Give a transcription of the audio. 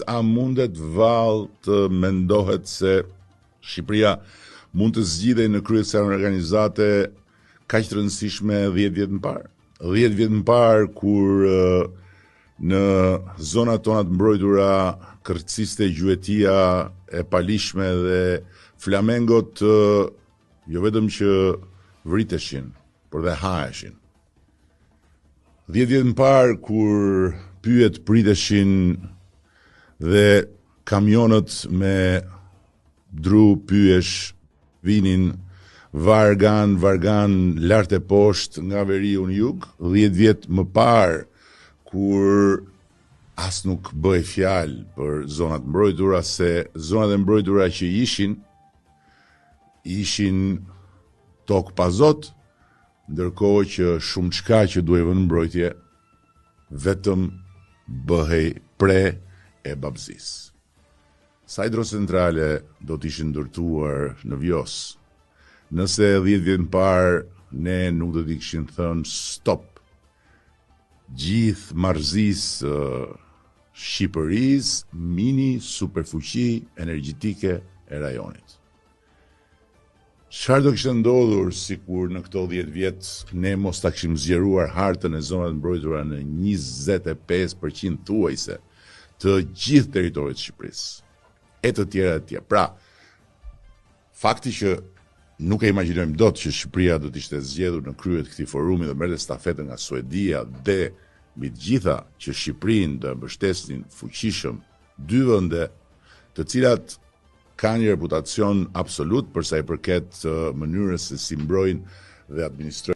A mundet vallë të mendohet se Shqipëria mund të zgjidhej në krye të organizate kaq të rëndësishme 10 vjet më parë? 10 vjet më parë kur në zonat tona të mbrojtura kërciste gjuetia e palishme dhe flamengot jo vetëm që vriteshin, por dhe haheshin. 10 vjet më parë kur pyet priteshin dhe kamionët me dru pyesh vinin vargan lart e poshtë nga veriu në jug. 10 vjet më parë kur as nuk bëj fjalë për zonat mbrojtura, se zonat e mbrojtura që ishin tokë pa zot, ndërkohë që shumë çka që duhej vënë mbrojtje vetëm bëhej pre e babzis. Sa hidrocentrale do t'ishin ndërtuar në Vjos, nëse 10 vjet më parë ne nuk do t'i kishin thënë stop gjithë marrëzisë Shqipërisë, mini superfuqi energjetike e rajonit. Çfarë do kishte ndodhur sikur në këto 10 vjet ne mos ta kishim zgjeruar hartën e zonave të mbrojtura në 25% thuajse të gjithë territorit të Shqipërisë, e të tjera. Pra, fakti që nuk e imagjinojmë dot që Shqipëria do të ishte zgjedhur në krye të këtij forumi dhe merrte stafetën nga Suedia dhe mbi të gjitha që Shqipërinë do e mbështesnin fuqishëm dy vende, të cilat kanë një reputacion absolut për sa i përket mënyrës se si mbrojnë dhe administrojnë